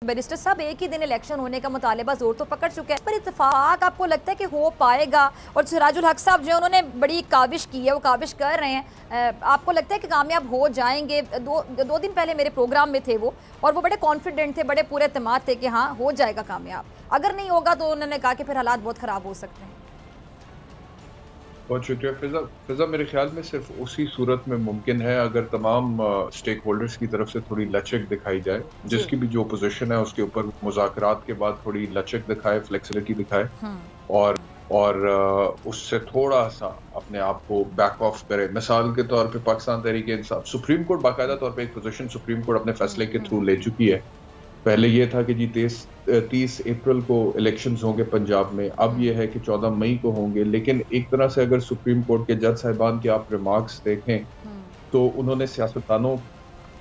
Barrister साहब, एक ही दिन इलेक्शन होने का मुतालबा जोर तो पकड़ चुका है, पर इत्तेफाक आपको लगता है कि हो पाएगा? और सिराजुल हक साहब जो उन्होंने बड़ी काविश की है, वो काविश कर रहे हैं, आपको लगता है कि कामयाब हो जाएंगे? दो दिन पहले मेरे प्रोग्राम में थे वो, और वो बड़े कॉन्फिडेंट थे, बड़े पूरे एतमाद थे कि हाँ हो जाएगा कामयाब। अगर नहीं होगा तो उन्होंने कहा कि फिर हालात बहुत ख़राब हो सकते हैं। बहुत शुक्रिया फिजा। फिजा, मेरे ख्याल में सिर्फ उसी सूरत में मुमकिन है अगर तमाम स्टेक होल्डर्स की तरफ से थोड़ी लचक दिखाई जाए, जी। जिसकी भी जो पोजीशन है उसके ऊपर मुज़ाकरात के बाद थोड़ी लचक दिखाए, फ्लेक्सिबिलिटी दिखाए, और उससे थोड़ा सा अपने आप को बैक ऑफ करे। मिसाल के तौर पे पाकिस्तान तहरीक इंसाफ, सुप्रीम कोर्ट बाकायदा तौर पे एक पोजीशन सुप्रीम कोर्ट अपने फैसले के थ्रू ले चुकी है। पहले ये था कि जी 30 अप्रैल को इलेक्शंस होंगे पंजाब में, अब ये है कि 14 मई को होंगे। लेकिन एक तरह से अगर सुप्रीम कोर्ट के जज साहिबान के आप रिमार्क्स देखें तो उन्होंने सियासतदानों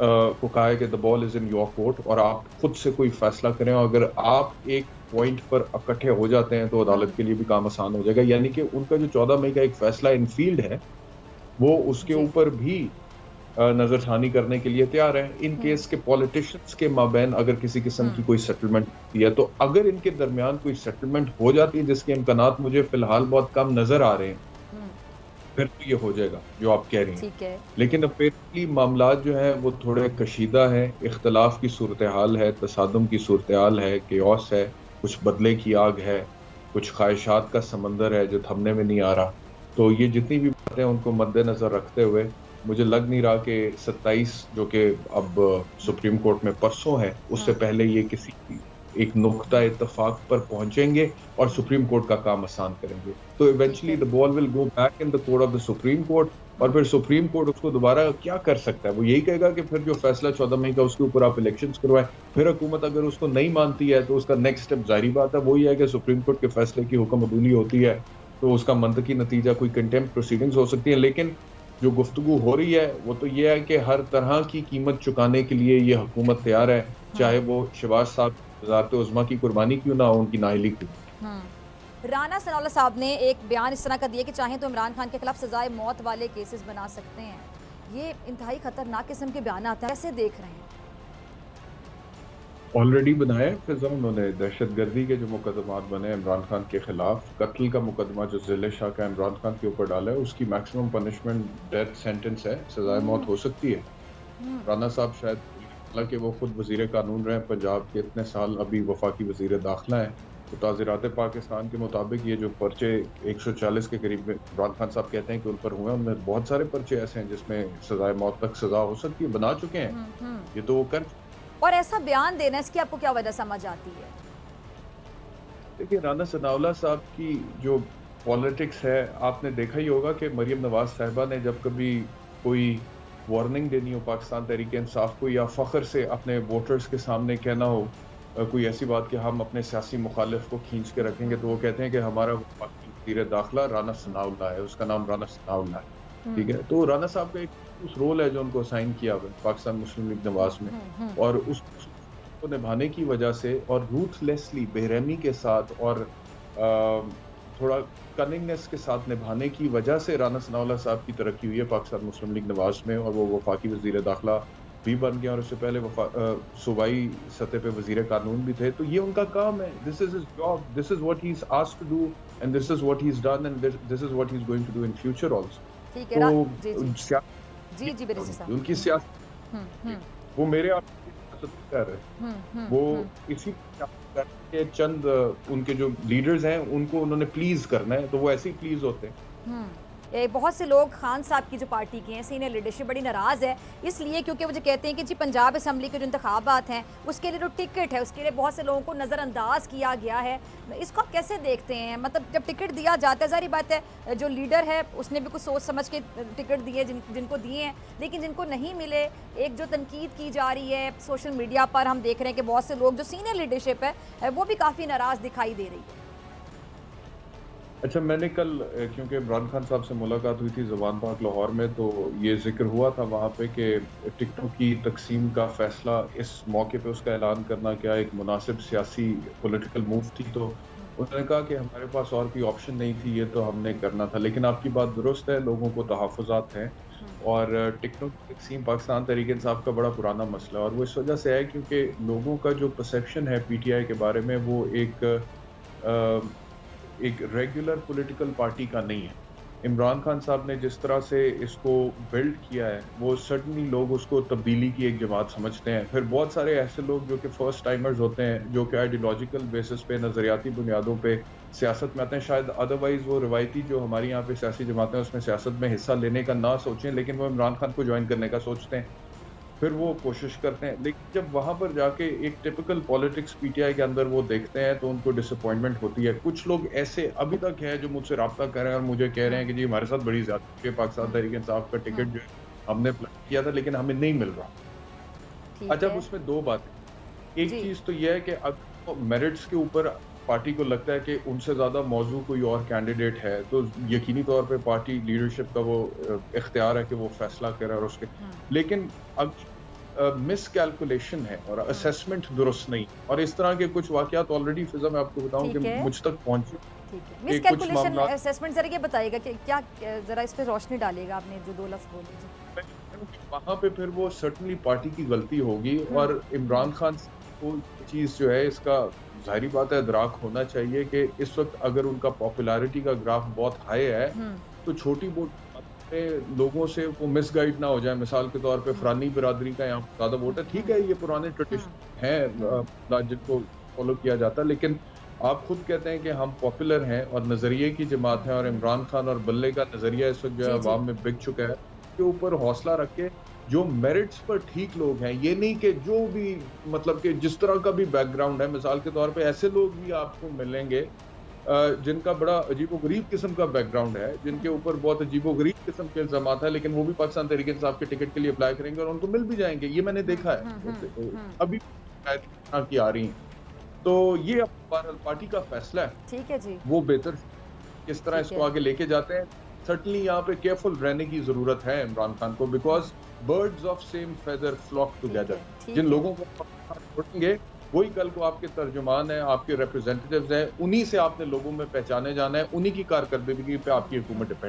को कहा है कि the ball is in your court और आप खुद से कोई फैसला करें, और अगर आप एक पॉइंट पर इकट्ठे हो जाते हैं तो अदालत के लिए भी काम आसान हो जाएगा। यानी कि उनका जो 14 मई का एक फैसला इनफील्ड है वो उसके ऊपर भी नजरसानी करने के लिए तैयार है। इन केस के पॉलिटिशियंस के माबैन अगर किसी किस्म की कोई सेटलमेंट होती है, तो अगर इनके दरमियान कोई सेटलमेंट हो जाती है, जिसके इम्कानात मुझे फिलहाल बहुत कम नजर आ रहे हैं, फिर तो ये हो जाएगा जो आप कह रही हैं। ठीक है। लेकिन अपेरेंटली मामला जो है वो थोड़े कशीदा है, इख्तलाफ की सूरत हाल है, तसादुम की सूरत हाल है, केओस है, कुछ बदले की आग है, कुछ ख्वाहिशात का समंदर है जो थमने में नहीं आ रहा। तो ये जितनी भी बातें उनको मद्देनजर रखते हुए मुझे लग नहीं रहा कि 27 जो कि अब सुप्रीम कोर्ट में परसों है, उससे पहले ये किसी एक नुक्ता इत्तफाक पर पहुंचेंगे और सुप्रीम कोर्ट का काम आसान करेंगे। तो eventually the ball will go back in the court of the supreme court, और फिर सुप्रीम कोर्ट उसको दोबारा क्या कर सकता है? वो यही कहेगा कि फिर जो फैसला 14 मई का उसके ऊपर आप इलेक्शंस करवाएं। फिर हुकूमत अगर उसको नहीं मानती है तो उसका नेक्स्ट स्टेप जारी बात है वही है कि सुप्रीम कोर्ट के फैसले की हुक्म अदूली होती है, तो उसका मंतकी नतीजा कोई कंटेम्प्ट प्रोसीडिंग्स हो सकती है। लेकिन जो गुफ्तगू हो रही है वो तो ये है कि हर तरह की कीमत चुकाने के लिए ये हुकूमत तैयार है, चाहे वो शहबाज साहब वज़ारत उज़्मा की कुर्बानी क्यों ना हो, उनकी नाअहली क्यों। राना सनाउल्लाह साहब ने एक बयान इस तरह का दिया कि चाहें तो इमरान खान के खिलाफ सजाए मौत वाले केसेस बना सकते हैं। ये इंतहाई खतरनाक किस्म के बयान आते हैं, कैसे देख रहे हैं? ऑलरेडी बनाए फिजा उन्होंने, दहशतगर्दी के जो मुकदमात बने इमरान खान के खिलाफ, कत्ल का मुकदमा जो ज़िले शाह का इमरान खान के ऊपर डाला है, उसकी मैक्सिमम पनिशमेंट डेथ सेंटेंस है, सजाए मौत हो सकती है। राना साहब शायद, हालांकि वो खुद वजीर कानून रहे पंजाब के इतने साल, अभी वफाकी वजीर दाखिला है, तो ताज़ीरात पाकिस्तान के मुताबिक ये जो पर्चे 140 के करीब इमरान खान साहब कहते हैं कि उन पर हुए, उनमें बहुत सारे पर्चे ऐसे हैं जिसमें सजाए मौत तक सजा हो सकती है, बना चुके हैं ये तो वो कर। और ऐसा बयान देना, इसकी आपको क्या वजह समझ आती है? देखिए, राना सनाउल्लाह साहब की जो पॉलिटिक्स है, आपने देखा ही होगा कि मरियम नवाज साहिबा ने जब कभी कोई वार्निंग देनी हो पाकिस्तान तहरीक इंसाफ को, या फ़ख्र से अपने वोटर्स के सामने कहना हो कोई ऐसी बात कि हम अपने सियासी मुखालिफ को खींच के रखेंगे, तो वो कहते हैं कि हमारा वज़ीर दाखिला राना सनाउल्लाह है, उसका नाम राना सनाउल्लाह है। ठीक है, तो राना साहब का एक उस रोल है जो उनको असाइन किया हुआ है पाकिस्तान मुस्लिम लीग नवाज में, और उस को निभाने की वजह से और रूथलेसली, बेरहमी के साथ और थोड़ा कनिंगनेस के साथ निभाने की वजह से राना सनाउल्लाह साहब की तरक्की हुई है पाकिस्तान मुस्लिम लीग नवाज में, और वो वफाकी वजीर दाखिला भी बन गया, और उससे पहले सूबाई सतह पे वजीर कानून भी थे। तो ये उनका काम है, this is his job, this is what he is asked to do, and this is what he is done, and this is what he is going to do in future also. ठीक है। जी तो साहब, उनकी सियासत, वो मेरे आप कर रहे, वो इसी के चंद उनके जो लीडर्स हैं उनको उन्होंने प्लीज करना है, तो वो ऐसे ही प्लीज होते हैं। बहुत से लोग खान साहब की जो पार्टी के हैं, सीनियर लीडरशिप बड़ी नाराज़ है, इसलिए क्योंकि वो जो कहते हैं कि जी पंजाब असम्बली के जो इंतखाबात हैं उसके लिए जो टिकट है उसके लिए बहुत से लोगों को नज़रअंदाज किया गया है। इसको आप कैसे देखते हैं? मतलब जब टिकट दिया जाता है, सारी बात है जो लीडर है उसने भी कुछ सोच समझ के टिकट दिए, जिनको दिए हैं, लेकिन जिनको नहीं मिले, एक जो तनकीद की जा रही है सोशल मीडिया पर, हम देख रहे हैं कि बहुत से लोग जो सीनियर लीडरशिप है वो भी काफ़ी नाराज़ दिखाई दे रही है। अच्छा, मैंने कल, क्योंकि इमरान खान साहब से मुलाकात हुई थी ज़बान पाक लाहौर में, तो ये जिक्र हुआ था वहाँ पे कि टिकटों की तकसीम का फ़ैसला इस मौके पे उसका ऐलान करना क्या एक मुनासिब सियासी पॉलिटिकल मूव थी। तो उन्होंने कहा कि हमारे पास और कोई ऑप्शन नहीं थी, ये तो हमने करना था। लेकिन आपकी बात दुरुस्त है, लोगों को तहफ़्फ़ुज़ात हैं, और टिकटॉक तकसीम पाकिस्तान तहरीक इंसाफ का बड़ा पुराना मसला है, और वो इस वजह से है क्योंकि लोगों का जो परसेप्शन है पीटीआई के बारे में वो एक रेगुलर पॉलिटिकल पार्टी का नहीं है। इमरान खान साहब ने जिस तरह से इसको बिल्ड किया है, वो सर्टनली लोग उसको तब्दीली की एक जमात समझते हैं। फिर बहुत सारे ऐसे लोग जो कि फर्स्ट टाइमर्स होते हैं, जो कि आइडियोलॉजिकल बेसिस पे, नज़रियाती बुनियादों पे सियासत में आते हैं, शायद अदरवाइज वो रिवायती जो हमारी यहाँ पे सियासी जमातें उसमें सियासत में हिस्सा लेने का ना सोचें, लेकिन वो इमरान खान को ज्वाइन करने का सोचते हैं। फिर वो कोशिश करते हैं, लेकिन जब वहां पर जाके एक टिपिकल पॉलिटिक्स पीटीआई के अंदर वो देखते हैं तो उनको डिसअपॉइंटमेंट होती है। कुछ लोग ऐसे अभी तक हैं जो मुझसे रब्ता कर रहे हैं और मुझे कह रहे हैं कि जी हमारे साथ बड़ी ज्यादा पाकिस्तान तहरीक इंसाफ का टिकट जो है हमने अप्लाई किया था लेकिन हमें नहीं मिल रहा। अच्छा, अब उसमें दो बातें। एक चीज तो यह है कि अब मेरिट्स के ऊपर पार्टी को लगता है कि उनसे ज्यादा मौजू कोई और कैंडिडेट है तो यकीनी तौर पे पार्टी लीडरशिप का वो इख्तियार है कि वो फैसला करे और उसके, लेकिन अब मिस कैलकुलेशन है और असेसमेंट दुरुस्त नहीं, और इस तरह के कुछ वाकयात ऑलरेडी फिजा मैं आपको बताऊं कि मुझ तक पहुंचे। मिस कैलकुलेशन असेसमेंट जरा ये बताइएगा कि क्या, जरा इस पे रोशनी डालिएगा, आपने जो दो लफ्ज बोले वहां पे फिर वो सर्टनली पार्टी की गलती होगी, और इमरान खान को चीज जो है इसका जाहिर बात है इदराक होना चाहिए कि इस वक्त अगर उनका पॉपुलैरिटी का ग्राफ बहुत हाई है तो छोटी मोटी लोगों से वो मिसगाइड ना हो जाए। मिसाल के तौर पे फरानी बिरादरी का यहाँ ज्यादा वोट है, ठीक है, ये पुराने ट्रेडिशन है जिनको फॉलो किया जाता है, लेकिन आप खुद कहते हैं कि हम पॉपुलर हैं और नजरिए की जमात है, और इमरान खान और बल्ले का नजरिया इस वक्त जो है अवाम में बिक चुका है। के ऊपर हौसला रख के जो मेरिट्स पर ठीक लोग हैं, ये नहीं कि जो भी मतलब कि जिस तरह का भी बैकग्राउंड है, मिसाल के तौर पे ऐसे लोग भी आपको मिलेंगे जिनका बड़ा अजीबोगरीब किस्म का बैकग्राउंड है, जिनके ऊपर बहुत अजीबोगरीब किस्म के इल्जामात है, लेकिन वो भी पाकिस्तान तहरीक इंसाफ के टिकट के लिए अप्लाई करेंगे और उनको मिल भी जाएंगे। ये मैंने देखा है, अभी की आ रही हैं। तो ये पार्टी का फैसला है, ठीक है जी, वो बेहतर किस तरह इसको आगे लेके जाते हैं। सर्टनली यहाँ पे केयरफुल रहने की जरूरत है इमरान खान को, because birds of same feather flock together. जिन लोगों को छोड़ेंगे वही कल को आपके तर्जुमान है, आपके रिप्रेजेंटेटिव्स हैं, उन्हीं से आपने लोगों में पहचाने जाना है, उन्हीं की कारकर्दगी पे आपकी हुकूमत डिपेंड